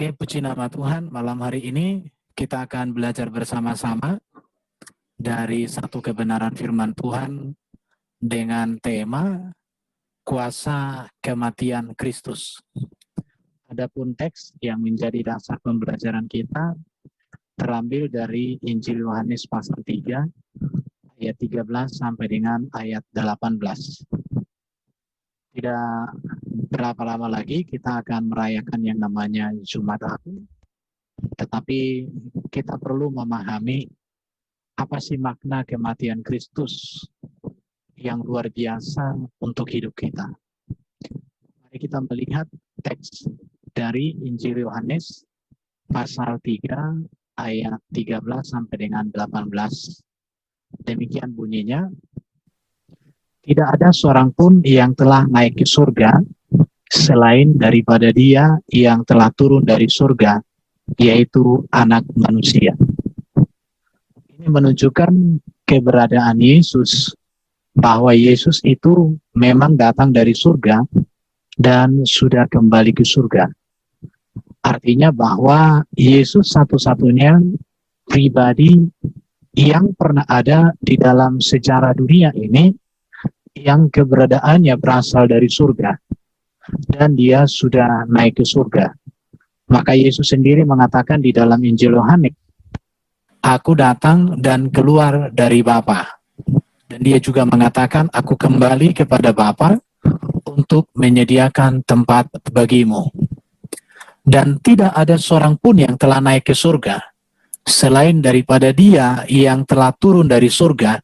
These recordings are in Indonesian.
Oke, puji nama Tuhan. Malam hari ini kita akan belajar bersama-sama dari satu kebenaran firman Tuhan dengan tema kuasa kematian Kristus. Adapun teks yang menjadi dasar pembelajaran kita terambil dari Injil Yohanes pasal 3 ayat 13 sampai dengan ayat 18. Tidak berapa lama lagi kita akan merayakan yang namanya Jumat Agung, tetapi kita perlu memahami apa sih makna kematian Kristus yang luar biasa untuk hidup kita. Mari kita melihat teks dari Injil Yohanes pasal 3 ayat 13 sampai dengan 18. Demikian bunyinya. Tidak ada seorang pun yang telah naik ke surga selain daripada Dia yang telah turun dari surga, yaitu Anak Manusia. Ini menunjukkan keberadaan Yesus, bahwa Yesus itu memang datang dari surga dan sudah kembali ke surga. Artinya bahwa Yesus satu-satunya pribadi yang pernah ada di dalam sejarah dunia ini yang keberadaannya berasal dari surga, dan Dia sudah naik ke surga. Maka Yesus sendiri mengatakan di dalam Injil Yohanes, "Aku datang dan keluar dari Bapa." Dan Dia juga mengatakan, "Aku kembali kepada Bapa untuk menyediakan tempat bagimu." Dan tidak ada seorang pun yang telah naik ke surga selain daripada Dia yang telah turun dari surga,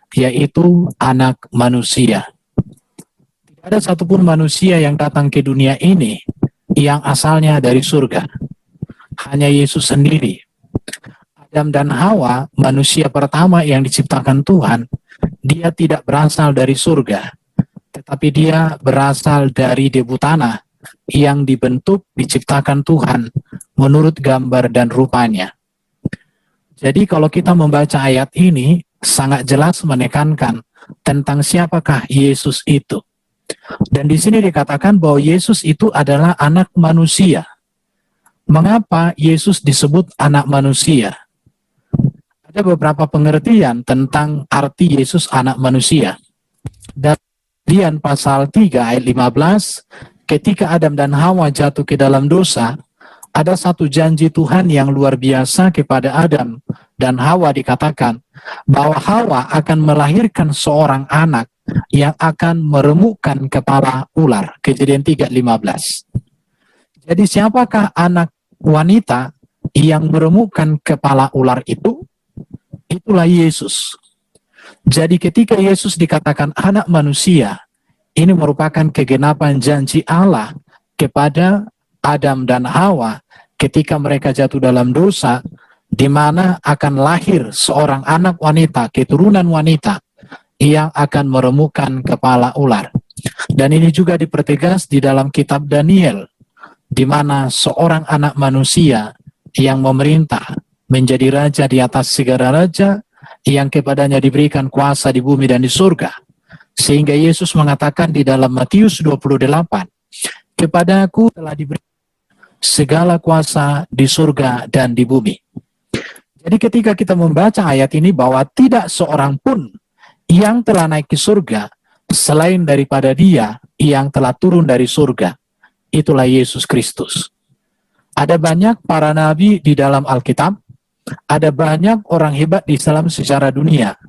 yaitu Anak Manusia. Tidak ada satupun manusia yang datang ke dunia ini yang asalnya dari surga. Hanya Yesus sendiri. Adam dan Hawa, manusia pertama yang diciptakan Tuhan, dia tidak berasal dari surga, tetapi dia berasal dari debu tanah yang dibentuk, diciptakan Tuhan menurut gambar dan rupanya. Jadi kalau kita membaca ayat ini, sangat jelas menekankan tentang siapakah Yesus itu. Dan di sini dikatakan bahwa Yesus itu adalah anak manusia. Mengapa Yesus disebut anak manusia? Ada beberapa pengertian tentang arti Yesus anak manusia. Dan pasal 3 ayat 15, ketika Adam dan Hawa jatuh ke dalam dosa, ada satu janji Tuhan yang luar biasa kepada Adam dan Hawa, dikatakan bahwa Hawa akan melahirkan seorang anak yang akan meremukkan kepala ular. Kejadian 3:15. Jadi siapakah anak wanita yang meremukkan kepala ular itu? Itulah Yesus. Jadi ketika Yesus dikatakan anak manusia, ini merupakan kegenapan janji Allah kepada Adam dan Hawa ketika mereka jatuh dalam dosa, di mana akan lahir seorang anak wanita, keturunan wanita yang akan meremukkan kepala ular. Dan ini juga dipertegas di dalam kitab Daniel, di mana seorang anak manusia yang memerintah menjadi raja di atas segala raja, yang kepadanya diberikan kuasa di bumi dan di surga. Sehingga Yesus mengatakan di dalam Matius 28, "Kepadaku telah diberi segala kuasa di surga dan di bumi." Jadi ketika kita membaca ayat ini bahwa tidak seorang pun yang telah naik ke surga selain daripada Dia yang telah turun dari surga, itulah Yesus Kristus. Ada banyak para nabi di dalam Alkitab, ada banyak orang hebat di dalam sejarah dunia,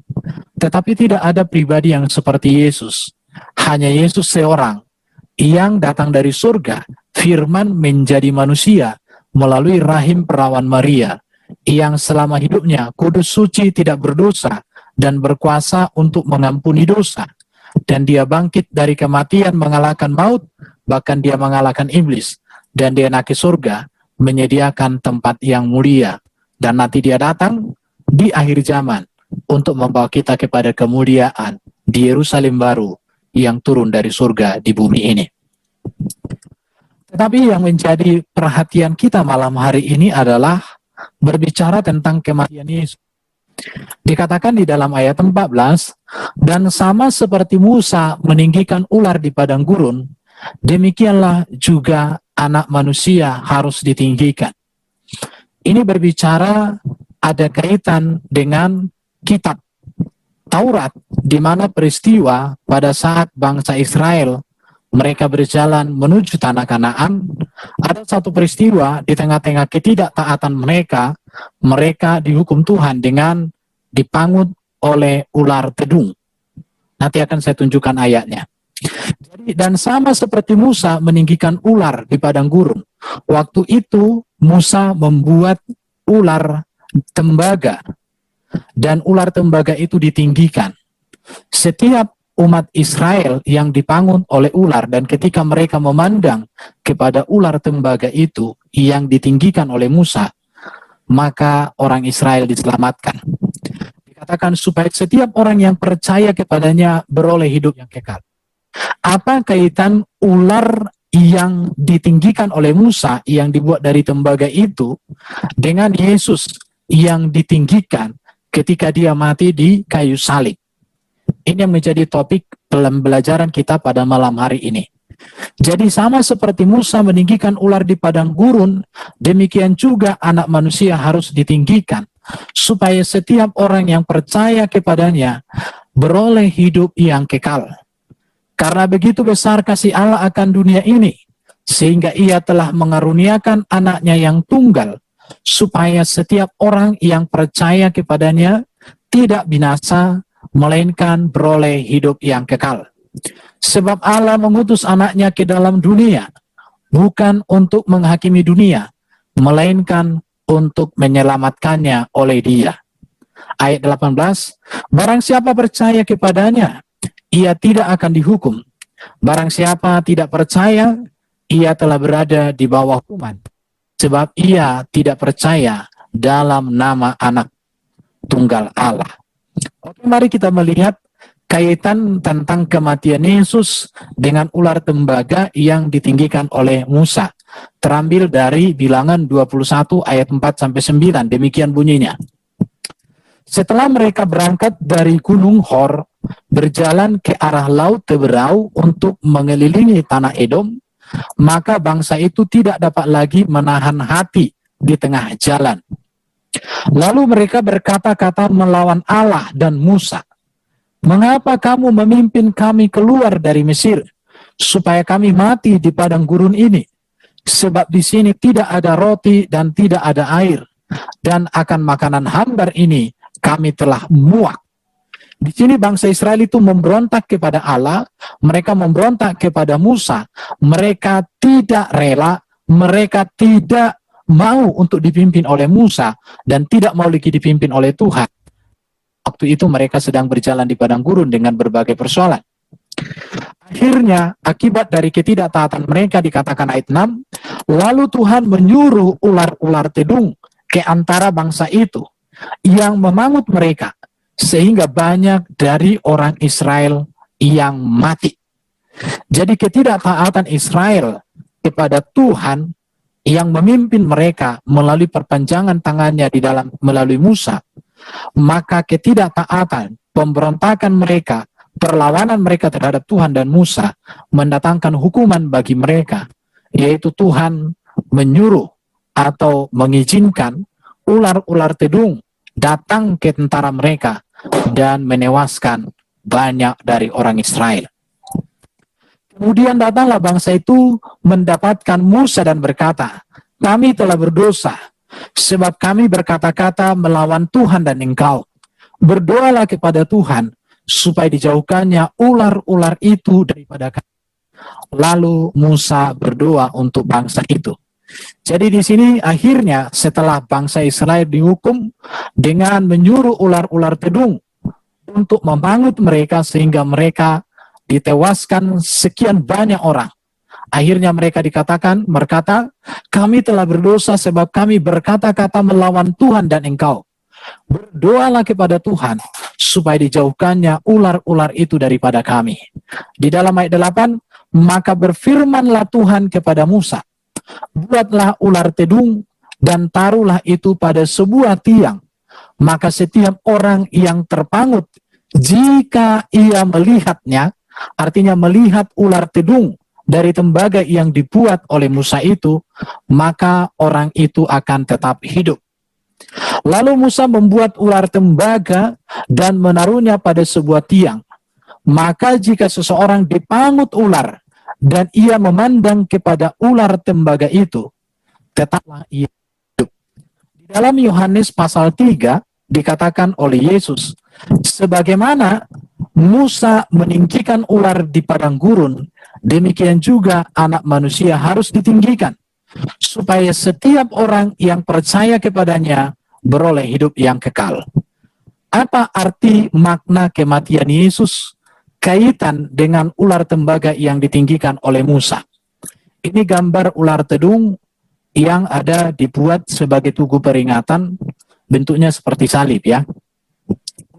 tetapi tidak ada pribadi yang seperti Yesus. Hanya Yesus seorang yang datang dari surga, firman menjadi manusia melalui rahim perawan Maria, yang selama hidupnya kudus, suci, tidak berdosa, dan berkuasa untuk mengampuni dosa. Dan Dia bangkit dari kematian, mengalahkan maut, bahkan Dia mengalahkan iblis. Dan Dia naik ke surga, menyediakan tempat yang mulia. Dan nanti Dia datang di akhir zaman untuk membawa kita kepada kemuliaan di Yerusalem baru yang turun dari surga di bumi ini. Tetapi yang menjadi perhatian kita malam hari ini adalah berbicara tentang kematian Yesus. Dikatakan di dalam ayat 14, "Dan sama seperti Musa meninggikan ular di padang gurun, demikianlah juga anak manusia harus ditinggikan. Ini berbicara ada kaitan dengan kitab Taurat, di mana peristiwa pada saat bangsa Israel mereka berjalan menuju tanah Kanaan, ada satu peristiwa di tengah-tengah ketidaktaatan mereka, mereka dihukum Tuhan dengan dipangut oleh ular tedung. Nanti akan saya tunjukkan ayatnya. Jadi, dan sama seperti Musa meninggikan ular di padang gurun, waktu itu Musa membuat ular tembaga, dan ular tembaga itu ditinggikan. Setiap umat Israel yang dipangun oleh ular, dan ketika mereka memandang kepada ular tembaga itu yang ditinggikan oleh Musa, maka orang Israel diselamatkan. Dikatakan supaya setiap orang yang percaya kepadanya beroleh hidup yang kekal. Apa kaitan ular yang ditinggikan oleh Musa yang dibuat dari tembaga itu dengan Yesus yang ditinggikan ketika dia mati di kayu salib? Ini yang menjadi topik pembelajaran kita pada malam hari ini. Jadi sama seperti Musa meninggikan ular di padang gurun, demikian juga anak manusia harus ditinggikan, supaya setiap orang yang percaya kepadanya beroleh hidup yang kekal. Karena begitu besar kasih Allah akan dunia ini, sehingga ia telah mengaruniakan anaknya yang tunggal, supaya setiap orang yang percaya kepadanya tidak binasa, melainkan beroleh hidup yang kekal. Sebab Allah mengutus anaknya ke dalam dunia, bukan untuk menghakimi dunia, melainkan untuk menyelamatkannya oleh dia. Ayat 18, barang siapa percaya kepadanya, ia tidak akan dihukum. Barang siapa tidak percaya, ia telah berada di bawah hukuman, sebab ia tidak percaya dalam nama anak tunggal Allah. Oke, mari kita melihat kaitan tentang kematian Yesus dengan ular tembaga yang ditinggikan oleh Musa. Terambil dari Bilangan 21 ayat 4-9, demikian bunyinya. Setelah mereka berangkat dari Gunung Hor, berjalan ke arah Laut Teberau untuk mengelilingi tanah Edom, maka bangsa itu tidak dapat lagi menahan hati di tengah jalan. Lalu mereka berkata-kata melawan Allah dan Musa, mengapa kamu memimpin kami keluar dari Mesir, supaya kami mati di padang gurun ini? Sebab di sini tidak ada roti dan tidak ada air, dan akan makanan hambar ini kami telah muak. Di sini bangsa Israel itu memberontak kepada Allah, mereka memberontak kepada Musa, mereka tidak rela, mereka tidak mau untuk dipimpin oleh Musa, dan tidak mau lagi dipimpin oleh Tuhan. Waktu itu mereka sedang berjalan di padang gurun dengan berbagai persoalan. Akhirnya, akibat dari ketidaktaatan mereka, dikatakan ayat 6, lalu Tuhan menyuruh ular-ular tedung ke antara bangsa itu, yang memangut mereka, sehingga banyak dari orang Israel yang mati. Jadi ketidaktaatan Israel kepada Tuhan yang memimpin mereka melalui perpanjangan tangannya di dalam melalui Musa, maka ketidaktaatan, pemberontakan mereka, perlawanan mereka terhadap Tuhan dan Musa mendatangkan hukuman bagi mereka, yaitu Tuhan menyuruh atau mengizinkan ular-ular tedung datang ke tentara mereka dan menewaskan banyak dari orang Israel. Kemudian datanglah bangsa itu mendapatkan Musa dan berkata, kami telah berdosa, sebab kami berkata-kata melawan Tuhan dan engkau. Berdoalah kepada Tuhan, supaya dijauhkannya ular-ular itu daripada kami. Lalu Musa berdoa untuk bangsa itu. Jadi di sini akhirnya setelah bangsa Israel dihukum dengan menyuruh ular-ular tedung untuk memangut mereka sehingga mereka ditewaskan sekian banyak orang. Akhirnya mereka berkata, kami telah berdosa sebab kami berkata-kata melawan Tuhan dan engkau. Berdoalah kepada Tuhan supaya dijauhkannya ular-ular itu daripada kami. Di dalam ayat 8, maka berfirmanlah Tuhan kepada Musa, buatlah ular tedung dan taruhlah itu pada sebuah tiang. Maka setiap orang yang terpangut, jika ia melihatnya, artinya melihat ular tedung dari tembaga yang dibuat oleh Musa itu, maka orang itu akan tetap hidup. Lalu Musa membuat ular tembaga dan menaruhnya pada sebuah tiang. Maka jika seseorang dipangut ular dan ia memandang kepada ular tembaga itu, tetaplah ia hidup. Di dalam Yohanes pasal 3 dikatakan oleh Yesus, sebagaimana Musa meninggikan ular di padang gurun, demikian juga anak manusia harus ditinggikan, supaya setiap orang yang percaya kepadanya beroleh hidup yang kekal. Apa arti makna kematian Yesus kaitan dengan ular tembaga yang ditinggikan oleh Musa? Ini gambar ular tedung yang ada dibuat sebagai tugu peringatan, bentuknya seperti salib ya.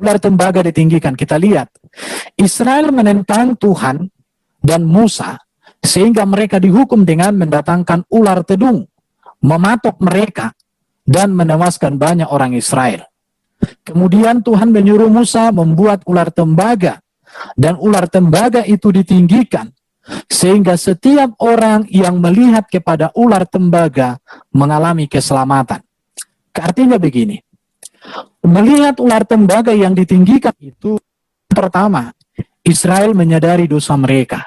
Ular tembaga ditinggikan, kita lihat. Israel menentang Tuhan dan Musa, sehingga mereka dihukum dengan mendatangkan ular tedung, mematok mereka, dan menewaskan banyak orang Israel. Kemudian Tuhan menyuruh Musa membuat ular tembaga, dan ular tembaga itu ditinggikan, sehingga setiap orang yang melihat kepada ular tembaga mengalami keselamatan. Artinya begini, melihat ular tembaga yang ditinggikan itu, pertama, Israel menyadari dosa mereka.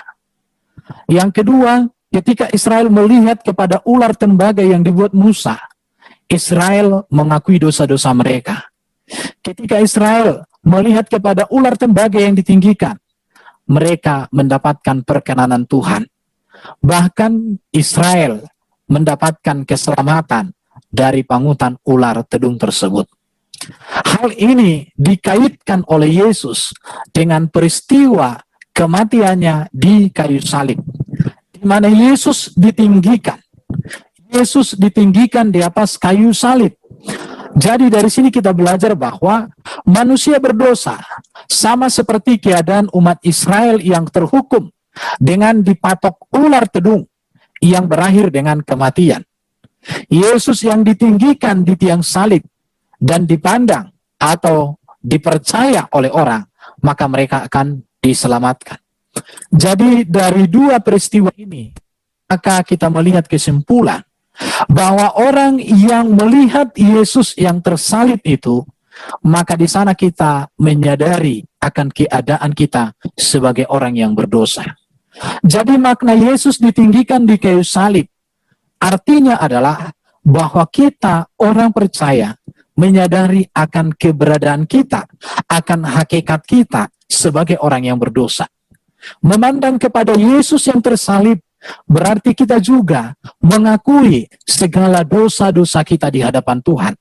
Yang kedua, ketika Israel melihat kepada ular tembaga yang dibuat Musa, Israel mengakui dosa-dosa mereka. Ketika Israel melihat kepada ular tembaga yang ditinggikan, mereka mendapatkan perkenanan Tuhan. Bahkan Israel mendapatkan keselamatan dari pangutan ular tedung tersebut. Hal ini dikaitkan oleh Yesus dengan peristiwa kematiannya di kayu salib, di mana Yesus ditinggikan. Yesus ditinggikan di atas kayu salib. Jadi dari sini kita belajar bahwa manusia berdosa sama seperti keadaan umat Israel yang terhukum dengan dipatok ular tedung yang berakhir dengan kematian. Yesus yang ditinggikan di tiang salib dan dipandang atau dipercaya oleh orang, maka mereka akan diselamatkan. Jadi dari dua peristiwa ini, maka kita melihat kesimpulan bahwa orang yang melihat Yesus yang tersalib itu, maka di sana kita menyadari akan keadaan kita sebagai orang yang berdosa. Jadi makna Yesus ditinggikan di kayu salib artinya adalah bahwa kita orang percaya menyadari akan keberadaan kita, akan hakikat kita sebagai orang yang berdosa. Memandang kepada Yesus yang tersalib berarti kita juga mengakui segala dosa-dosa kita di hadapan Tuhan.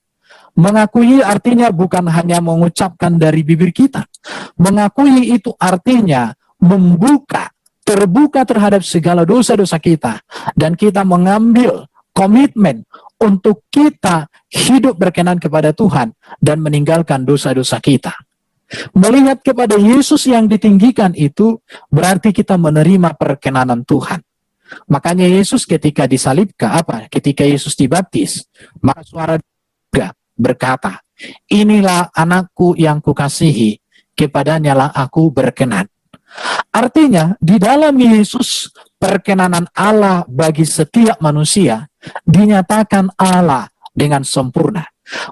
Mengakui artinya bukan hanya mengucapkan dari bibir kita. Mengakui itu artinya terbuka terhadap segala dosa-dosa kita. Dan kita mengambil komitmen untuk kita hidup berkenan kepada Tuhan dan meninggalkan dosa-dosa kita. Melihat kepada Yesus yang ditinggikan itu berarti kita menerima perkenanan Tuhan. Makanya Yesus ketika disalibkan, ketika Yesus dibaptis, maka suara berkata, inilah anakku yang kukasihi, kepadanya lah aku berkenan. Artinya, di dalam Yesus, perkenanan Allah bagi setiap manusia dinyatakan Allah dengan sempurna.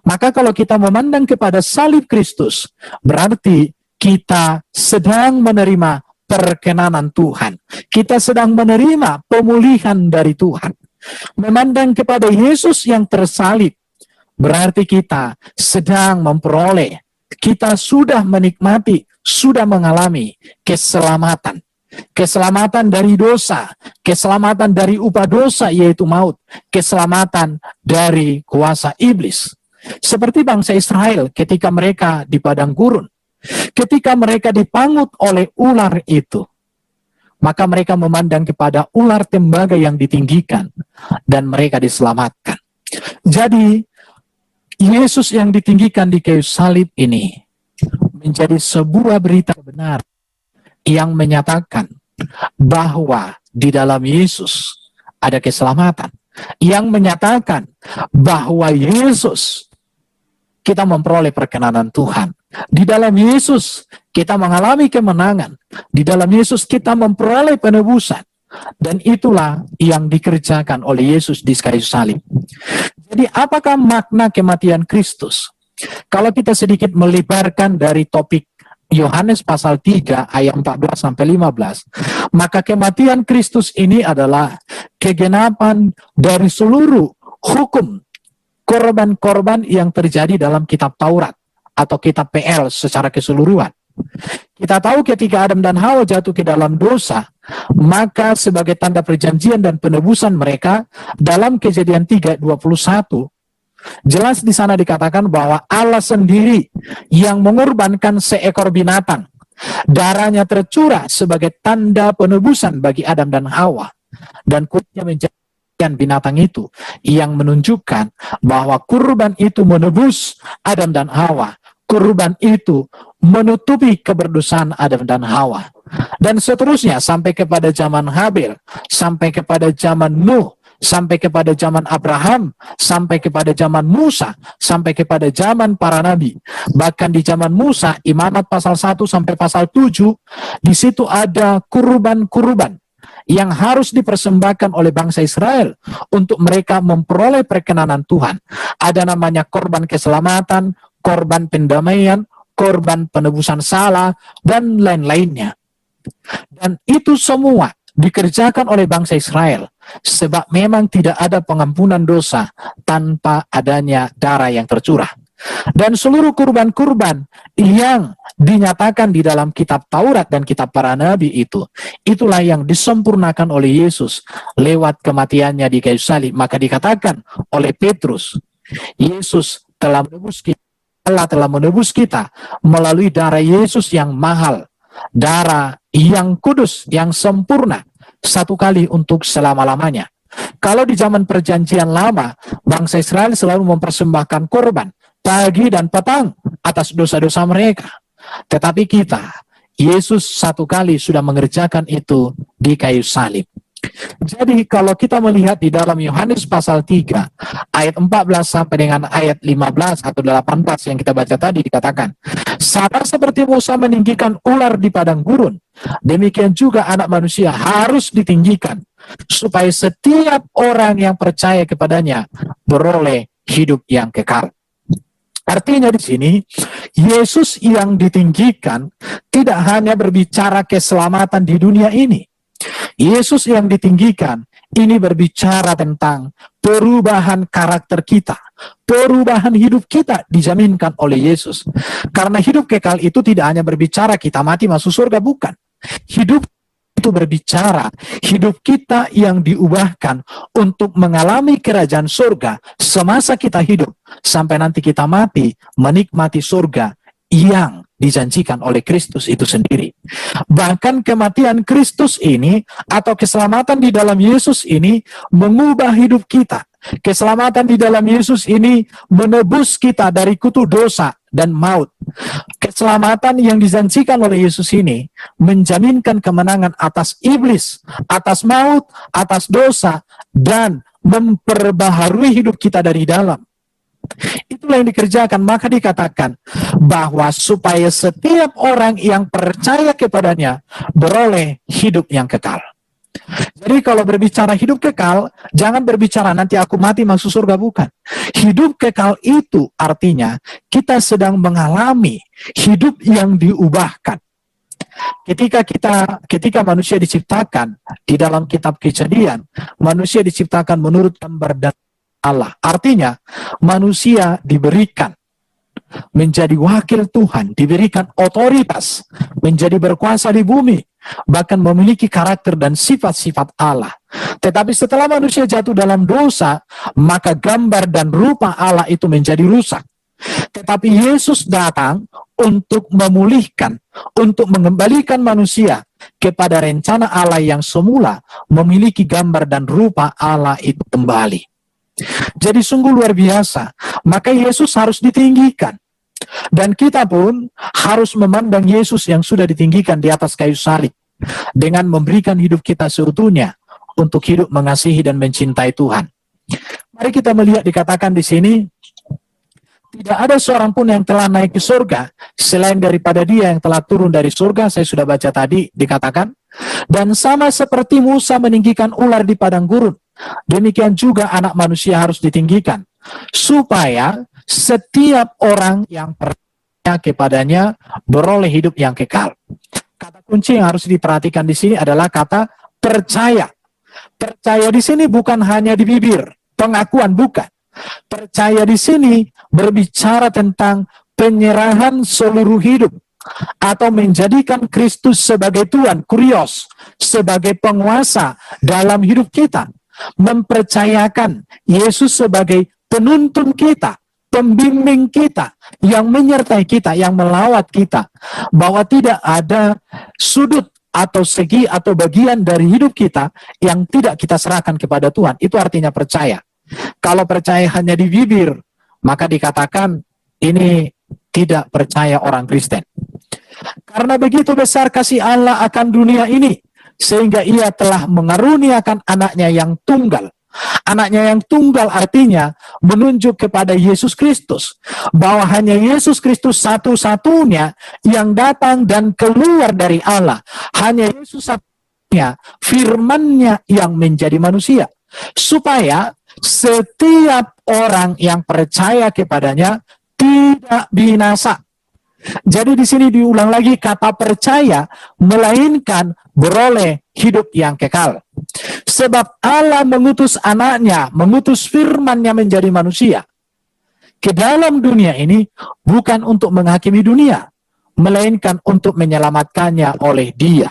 Maka kalau kita memandang kepada salib Kristus, berarti kita sedang menerima perkenanan Tuhan. Kita sedang menerima pemulihan dari Tuhan. Memandang kepada Yesus yang tersalib, berarti kita sedang memperoleh, kita sudah menikmati, sudah mengalami keselamatan. Keselamatan dari dosa, keselamatan dari upah dosa yaitu maut, keselamatan dari kuasa iblis. Seperti bangsa Israel ketika mereka di padang gurun, ketika mereka dipangut oleh ular itu, maka mereka memandang kepada ular tembaga yang ditinggikan dan mereka diselamatkan. Jadi Yesus yang ditinggikan di kayu salib ini menjadi sebuah berita benar yang menyatakan bahwa di dalam Yesus ada keselamatan, yang menyatakan bahwa Yesus kita memperoleh perkenanan Tuhan. Di dalam Yesus kita mengalami kemenangan. Di dalam Yesus kita memperoleh penebusan. Dan itulah yang dikerjakan oleh Yesus di kayu salib. Jadi apakah makna kematian Kristus? Kalau kita sedikit melebarkan dari topik Yohanes pasal 3 ayat 14 sampai 15, maka kematian Kristus ini adalah kegenapan dari seluruh hukum korban-korban yang terjadi dalam kitab Taurat atau kitab PL secara keseluruhan. Kita tahu ketika Adam dan Hawa jatuh ke dalam dosa, maka sebagai tanda perjanjian dan penebusan mereka, dalam Kejadian 3:21, jelas di sana dikatakan bahwa Allah sendiri yang mengorbankan seekor binatang. Darahnya tercurah sebagai tanda penebusan bagi Adam dan Hawa. Dan kulitnya menjadikan binatang itu yang menunjukkan bahwa kurban itu menebus Adam dan Hawa. Kurban itu menutupi keberdosaan Adam dan Hawa. Dan seterusnya sampai kepada zaman Habil, sampai kepada zaman Nuh, sampai kepada zaman Abraham, sampai kepada zaman Musa, sampai kepada zaman para nabi. Bahkan di zaman Musa, Imamat pasal 1 sampai pasal 7, di situ ada kurban-kurban yang harus dipersembahkan oleh bangsa Israel untuk mereka memperoleh perkenanan Tuhan. Ada namanya korban keselamatan, korban pendamaian, korban penebusan salah, dan lain-lainnya. Dan itu semua dikerjakan oleh bangsa Israel, sebab memang tidak ada pengampunan dosa tanpa adanya darah yang tercurah. Dan seluruh kurban-kurban yang dinyatakan di dalam kitab Taurat dan kitab para nabi itulah yang disempurnakan oleh Yesus lewat kematiannya di kayu salib. Maka dikatakan oleh Petrus, Yesus telah menebus kita, Allah telah menebus kita melalui darah Yesus yang mahal, darah yang kudus, yang sempurna, satu kali untuk selama-lamanya. Kalau di zaman perjanjian lama, bangsa Israel selalu mempersembahkan korban pagi dan petang atas dosa-dosa mereka. Tetapi kita, Yesus satu kali sudah mengerjakan itu di kayu salib. Jadi kalau kita melihat di dalam Yohanes pasal 3 ayat 14 sampai dengan ayat 15 atau 18 yang kita baca tadi, dikatakan, sama seperti Musa meninggikan ular di padang gurun, demikian juga anak manusia harus ditinggikan, supaya setiap orang yang percaya kepadanya beroleh hidup yang kekal. Artinya di sini, Yesus yang ditinggikan tidak hanya berbicara keselamatan di dunia ini. Yesus yang ditinggikan ini berbicara tentang perubahan karakter kita. Perubahan hidup kita dijaminkan oleh Yesus. Karena hidup kekal itu tidak hanya berbicara kita mati masuk surga, bukan. Hidup itu berbicara hidup kita yang diubahkan untuk mengalami kerajaan surga semasa kita hidup, sampai nanti kita mati menikmati surga yang dijanjikan oleh Kristus itu sendiri. Bahkan kematian Kristus ini atau keselamatan di dalam Yesus ini mengubah hidup kita. Keselamatan di dalam Yesus ini menebus kita dari kutuk dosa dan maut. Keselamatan yang dijanjikan oleh Yesus ini menjaminkan kemenangan atas iblis, atas maut, atas dosa, dan memperbaharui hidup kita dari dalam. Itulah yang dikerjakan. Maka dikatakan bahwa supaya setiap orang yang percaya kepadanya beroleh hidup yang kekal. Jadi kalau berbicara hidup kekal, jangan berbicara nanti aku mati masuk surga, bukan. Hidup kekal itu artinya kita sedang mengalami hidup yang diubahkan. Ketika manusia diciptakan di dalam kitab Kejadian, manusia diciptakan menurut gambar dan Allah. Artinya manusia diberikan menjadi wakil Tuhan, diberikan otoritas, menjadi berkuasa di bumi, bahkan memiliki karakter dan sifat-sifat Allah. Tetapi setelah manusia jatuh dalam dosa, maka gambar dan rupa Allah itu menjadi rusak. Tetapi Yesus datang untuk memulihkan, untuk mengembalikan manusia kepada rencana Allah yang semula memiliki gambar dan rupa Allah itu kembali. Jadi sungguh luar biasa. Maka Yesus harus ditinggikan. Dan kita pun harus memandang Yesus yang sudah ditinggikan di atas kayu salib, dengan memberikan hidup kita seutuhnya untuk hidup mengasihi dan mencintai Tuhan. Mari kita melihat, dikatakan di sini, tidak ada seorang pun yang telah naik ke surga selain daripada Dia yang telah turun dari surga. Saya sudah baca tadi, dikatakan Dan sama seperti Musa meninggikan ular di padang gurun, demikian juga Anak Manusia harus ditinggikan, supaya setiap orang yang percaya kepadanya beroleh hidup yang kekal. Kata kunci yang harus diperhatikan di sini adalah kata percaya. Percaya di sini bukan hanya di bibir, pengakuan bukan. Percaya di sini berbicara tentang penyerahan seluruh hidup, atau menjadikan Kristus sebagai Tuhan, kurios, sebagai penguasa dalam hidup kita. Mempercayakan Yesus sebagai penuntun kita, pembimbing kita, yang menyertai kita, yang melawat kita. Bahwa tidak ada sudut atau segi atau bagian dari hidup kita yang tidak kita serahkan kepada Tuhan. Itu artinya percaya. Kalau percaya hanya di bibir, maka dikatakan ini tidak percaya orang Kristen. Karena begitu besar kasih Allah akan dunia ini, sehingga ia telah mengaruniakan anaknya yang tunggal. Anaknya yang tunggal artinya menunjuk kepada Yesus Kristus, bahwa hanya Yesus Kristus satu-satunya yang datang dan keluar dari Allah. Hanya Yesus satunya, firman-Nya yang menjadi manusia, supaya setiap orang yang percaya kepadanya tidak binasa. Jadi di sini diulang lagi kata percaya, melainkan beroleh hidup yang kekal. Sebab Allah mengutus anaknya, mengutus firman-Nya menjadi manusia ke dalam dunia ini, bukan untuk menghakimi dunia, melainkan untuk menyelamatkannya oleh Dia.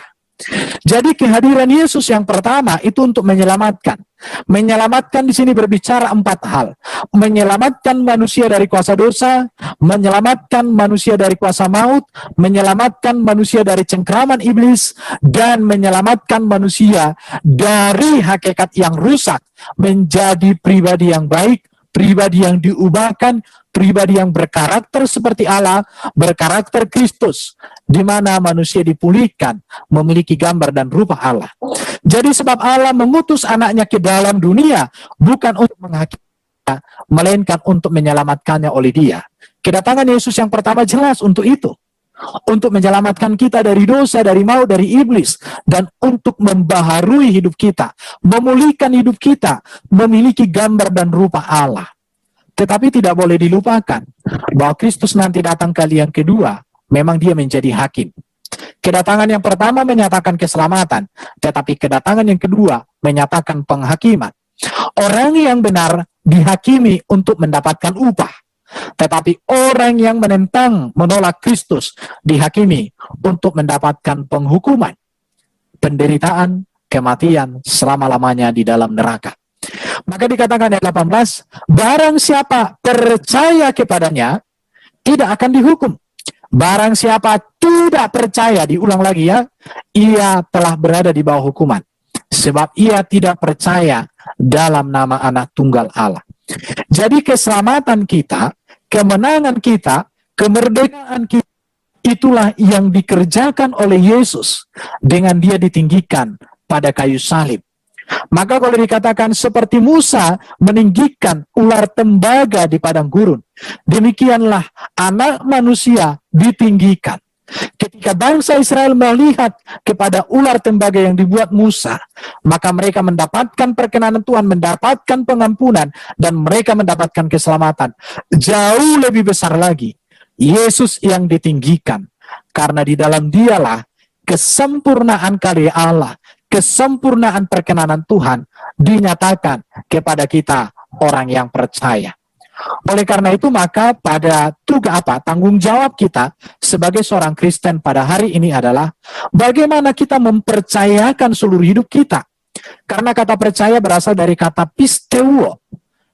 Jadi kehadiran Yesus yang pertama itu untuk menyelamatkan. Menyelamatkan di sini berbicara 4 hal. Menyelamatkan manusia dari kuasa dosa, menyelamatkan manusia dari kuasa maut, menyelamatkan manusia dari cengkraman iblis, dan menyelamatkan manusia dari hakikat yang rusak menjadi pribadi yang baik, pribadi yang diubahkan, pribadi yang berkarakter seperti Allah, berkarakter Kristus, di mana manusia dipulihkan, memiliki gambar dan rupa Allah. Jadi sebab Allah mengutus anaknya ke dalam dunia, bukan untuk menghakimi, melainkan untuk menyelamatkannya oleh Dia. Kedatangan Yesus yang pertama jelas untuk itu. Untuk menyelamatkan kita dari dosa, dari maut, dari iblis, dan untuk membaharui hidup kita, memulihkan hidup kita, memiliki gambar dan rupa Allah. Tetapi tidak boleh dilupakan bahwa Kristus nanti datang kali yang kedua, memang Dia menjadi hakim. Kedatangan yang pertama menyatakan keselamatan, tetapi kedatangan yang kedua menyatakan penghakiman. Orang yang benar dihakimi untuk mendapatkan upah, tetapi orang yang menentang, menolak Kristus dihakimi untuk mendapatkan penghukuman, penderitaan, kematian selama-lamanya di dalam neraka. Maka dikatakan ayat 18, barang siapa percaya kepadanya tidak akan dihukum. Barang siapa tidak percaya, diulang lagi ya, ia telah berada di bawah hukuman. Sebab ia tidak percaya dalam nama Anak Tunggal Allah. Jadi keselamatan kita, kemenangan kita, kemerdekaan kita, itulah yang dikerjakan oleh Yesus dengan Dia ditinggikan pada kayu salib. Maka kalau dikatakan seperti Musa meninggikan ular tembaga di padang gurun, demikianlah Anak Manusia ditinggikan. Ketika bangsa Israel melihat kepada ular tembaga yang dibuat Musa, maka mereka mendapatkan perkenanan Tuhan, mendapatkan pengampunan, dan mereka mendapatkan keselamatan. Jauh lebih besar lagi, Yesus yang ditinggikan, karena di dalam Dialah kesempurnaan karya Allah, kesempurnaan perkenanan Tuhan dinyatakan kepada kita orang yang percaya. Oleh karena itu maka pada tugas tanggung jawab kita sebagai seorang Kristen pada hari ini adalah bagaimana kita mempercayakan seluruh hidup kita. Karena kata percaya berasal dari kata pisteuo.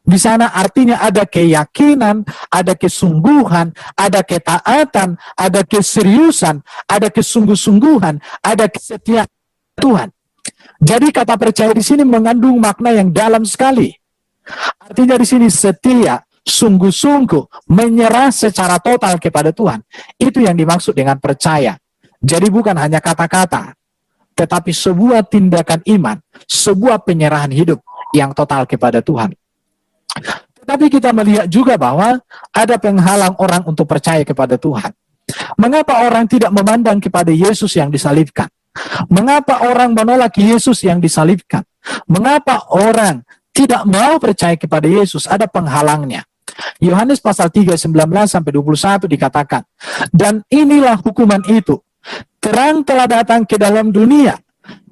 Di sana artinya ada keyakinan, ada kesungguhan, ada ketaatan, ada keseriusan, ada kesungguh-sungguhan, ada kesetiaan Tuhan. Jadi kata percaya di sini mengandung makna yang dalam sekali. Artinya di sini setia, sungguh-sungguh, menyerah secara total kepada Tuhan. Itu yang dimaksud dengan percaya. Jadi bukan hanya kata-kata, tetapi sebuah tindakan iman, sebuah penyerahan hidup yang total kepada Tuhan. Tetapi kita melihat juga bahwa ada penghalang orang untuk percaya kepada Tuhan. Mengapa orang tidak memandang kepada Yesus yang disalibkan? Mengapa orang menolak Yesus yang disalibkan? Mengapa orang tidak mau percaya kepada Yesus? Ada penghalangnya. Yohanes pasal 3, 19-21 dikatakan, dan inilah hukuman itu. Terang telah datang ke dalam dunia,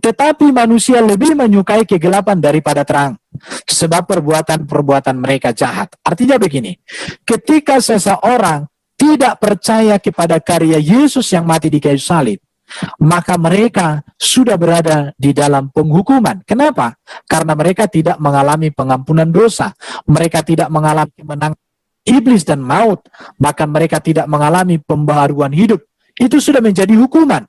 tetapi manusia lebih menyukai kegelapan daripada terang, sebab perbuatan-perbuatan mereka jahat. Artinya begini, ketika seseorang tidak percaya kepada karya Yesus yang mati di kayu salib, maka mereka sudah berada di dalam penghukuman. Kenapa? Karena mereka tidak mengalami pengampunan dosa. Mereka tidak mengalami kemenangan iblis dan maut. Bahkan mereka tidak mengalami pembaharuan hidup. Itu sudah menjadi hukuman.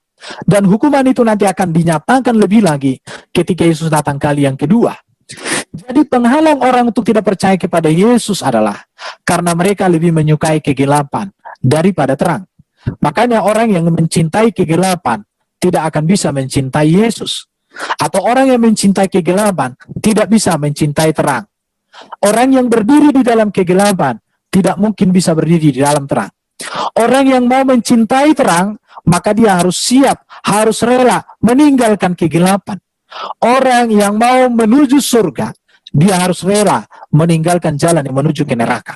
Dan hukuman itu nanti akan dinyatakan lebih lagi ketika Yesus datang kali yang kedua. Jadi penghalang orang untuk tidak percaya kepada Yesus adalah karena mereka lebih menyukai kegelapan daripada terang. Makanya orang yang mencintai kegelapan tidak akan bisa mencintai Yesus. Atau orang yang mencintai kegelapan tidak bisa mencintai terang. Orang yang berdiri di dalam kegelapan tidak mungkin bisa berdiri di dalam terang. Orang yang mau mencintai terang, maka dia harus siap, harus rela meninggalkan kegelapan. Orang yang mau menuju surga, dia harus rela meninggalkan jalan yang menuju ke neraka.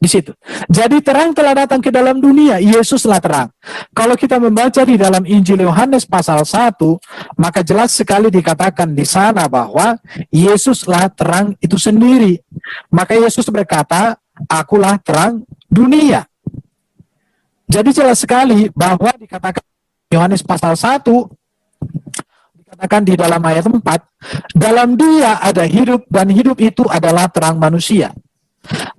Di situ. Jadi terang telah datang ke dalam dunia, Yesuslah terang. Kalau kita membaca di dalam Injil Yohanes pasal 1, maka jelas sekali dikatakan di sana bahwa Yesuslah terang itu sendiri. Maka Yesus berkata, akulah terang dunia. Jadi jelas sekali bahwa dikatakan Yohanes pasal 1, dikatakan di dalam ayat 4, dalam dia ada hidup dan hidup itu adalah terang manusia.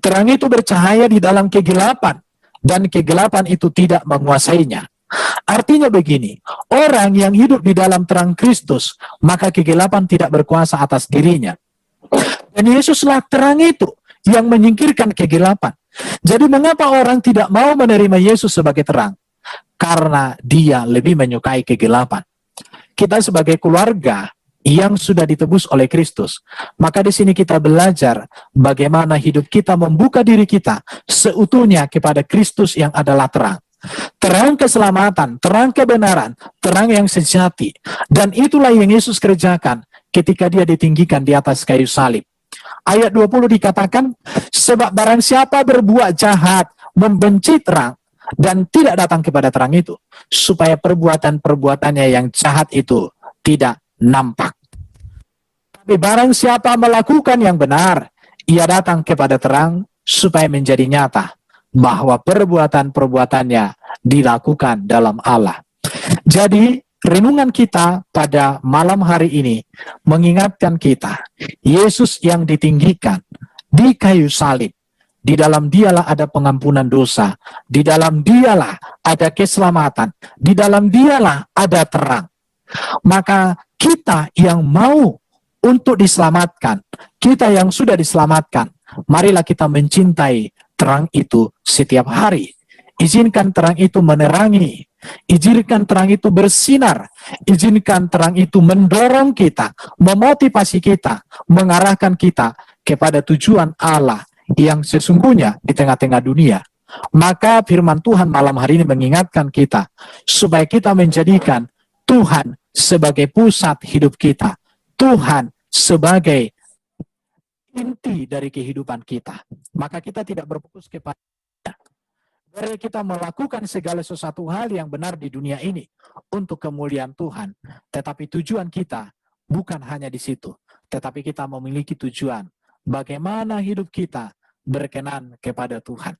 Terang itu bercahaya di dalam kegelapan, dan kegelapan itu tidak menguasainya. Artinya begini, orang yang hidup di dalam terang Kristus, maka kegelapan tidak berkuasa atas dirinya. Dan Yesuslah terang itu yang menyingkirkan kegelapan. Jadi mengapa orang tidak mau menerima Yesus sebagai terang? Karena dia lebih menyukai kegelapan. Kita sebagai keluarga yang sudah ditebus oleh Kristus, maka di sini kita belajar bagaimana hidup kita membuka diri kita seutuhnya kepada Kristus yang adalah terang. Terang keselamatan, terang kebenaran, terang yang sejati. Dan itulah yang Yesus kerjakan ketika dia ditinggikan di atas kayu salib. Ayat 20 dikatakan, sebab barang siapa berbuat jahat, membenci terang, dan tidak datang kepada terang itu, supaya perbuatan-perbuatannya yang jahat itu tidak nampak. Tapi barang siapa melakukan yang benar, ia datang kepada terang supaya menjadi nyata bahwa perbuatan-perbuatannya dilakukan dalam Allah. Jadi renungan kita pada malam hari ini mengingatkan kita, Yesus yang ditinggikan di kayu salib, di dalam dialah ada pengampunan dosa, di dalam dialah ada keselamatan, di dalam dialah ada terang. Maka kita yang mau untuk diselamatkan, kita yang sudah diselamatkan, marilah kita mencintai terang itu setiap hari. Izinkan terang itu menerangi, izinkan terang itu bersinar, izinkan terang itu mendorong kita, memotivasi kita, mengarahkan kita kepada tujuan Allah yang sesungguhnya di tengah-tengah dunia. Maka firman Tuhan malam hari ini mengingatkan kita supaya kita menjadikan Tuhan sebagai pusat hidup kita, Tuhan sebagai inti dari kehidupan kita. Maka kita tidak berfokus kepada dari kita melakukan segala sesuatu hal yang benar di dunia ini untuk kemuliaan Tuhan. Tetapi tujuan kita bukan hanya di situ, tetapi kita memiliki tujuan bagaimana hidup kita berkenan kepada Tuhan.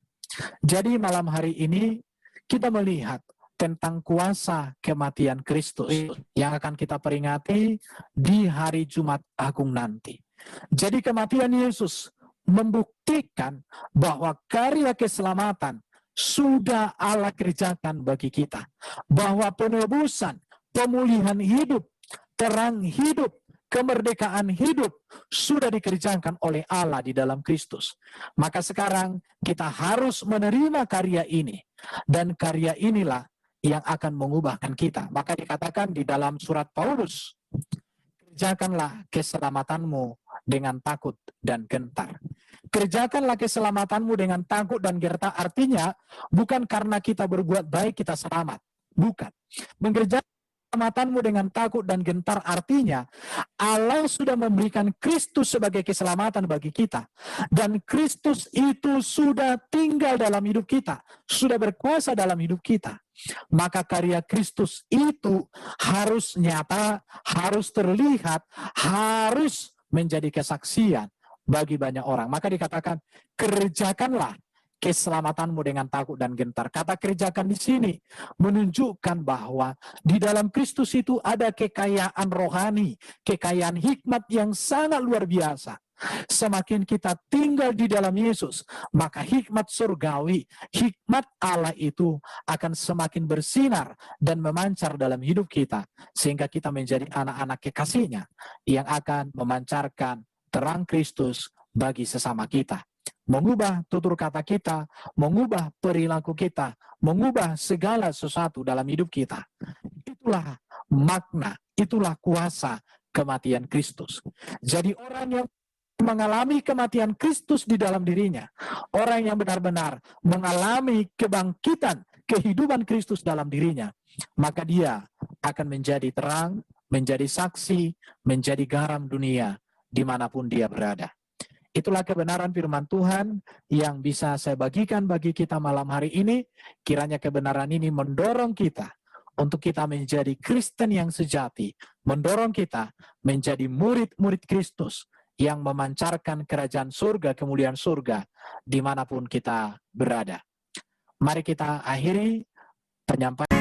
Jadi malam hari ini kita melihat tentang kuasa kematian Kristus yang akan kita peringati di hari Jumat Agung nanti. Jadi kematian Yesus membuktikan bahwa karya keselamatan sudah Allah kerjakan bagi kita. Bahwa penebusan, pemulihan hidup, terang hidup, kemerdekaan hidup sudah dikerjakan oleh Allah di dalam Kristus. Maka sekarang kita harus menerima karya ini. Dan karya inilah yang akan mengubahkan kita. Maka dikatakan di dalam surat Paulus, kerjakanlah keselamatanmu dengan takut dan gentar. Kerjakanlah keselamatanmu dengan takut dan gentar, artinya bukan karena kita berbuat baik kita selamat. Bukan. Mengerjakan keselamatanmu dengan takut dan gentar, artinya Allah sudah memberikan Kristus sebagai keselamatan bagi kita. Dan Kristus itu sudah tinggal dalam hidup kita, sudah berkuasa dalam hidup kita. Maka karya Kristus itu harus nyata, harus terlihat, harus menjadi kesaksian bagi banyak orang. Maka dikatakan, kerjakanlah keselamatanmu dengan takut dan gentar. Kata kerjakan di sini menunjukkan bahwa di dalam Kristus itu ada kekayaan rohani, kekayaan hikmat yang sangat luar biasa. Semakin kita tinggal di dalam Yesus, maka hikmat surgawi, hikmat Allah itu akan semakin bersinar dan memancar dalam hidup kita, sehingga kita menjadi anak-anak kekasihnya yang akan memancarkan terang Kristus bagi sesama kita, mengubah tutur kata kita, mengubah perilaku kita, mengubah segala sesuatu dalam hidup kita. Itulah makna, itulah kuasa kematian Kristus. Jadi orang yang mengalami kematian Kristus di dalam dirinya, orang yang benar-benar mengalami kebangkitan kehidupan Kristus dalam dirinya, maka dia akan menjadi terang, menjadi saksi, menjadi garam dunia dimanapun dia berada. Itulah kebenaran firman Tuhan yang bisa saya bagikan bagi kita malam hari ini. Kiranya kebenaran ini mendorong kita untuk kita menjadi Kristen yang sejati, mendorong kita menjadi murid-murid Kristus yang memancarkan kerajaan surga, kemuliaan surga, dimanapun kita berada. Mari kita akhiri penyampaian.